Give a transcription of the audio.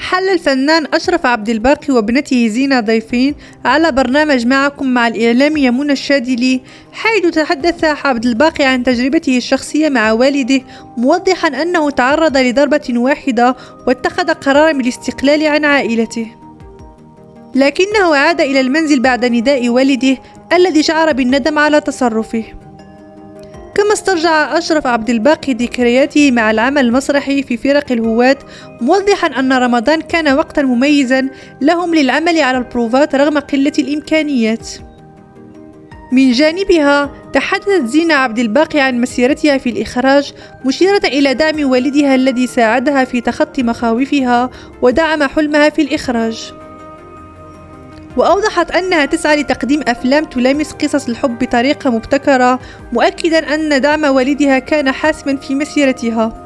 حل الفنان أشرف عبد الباقي وابنته زينة ضيفين على برنامج معكم مع الإعلامية منى الشاذلي، حيث تحدث عبد الباقي عن تجربته الشخصية مع والده، موضحا أنه تعرض لضربة واحدة واتخذ قرارا بالاستقلال عن عائلته، لكنه عاد إلى المنزل بعد نداء والده الذي شعر بالندم على تصرفه. كما استرجع أشرف عبد الباقي ذكرياته مع العمل المسرحي في فرق الهواة، موضحا أن رمضان كان وقتا مميزا لهم للعمل على البروفات رغم قلة الإمكانيات. من جانبها تحدثت زينة عبد الباقي عن مسيرتها في الإخراج، مشيرة إلى دعم والدها الذي ساعدها في تخطي مخاوفها ودعم حلمها في الإخراج، وأوضحت أنها تسعى لتقديم أفلام تلامس قصص الحب بطريقة مبتكرة، مؤكدا أن دعم والدها كان حاسما في مسيرتها.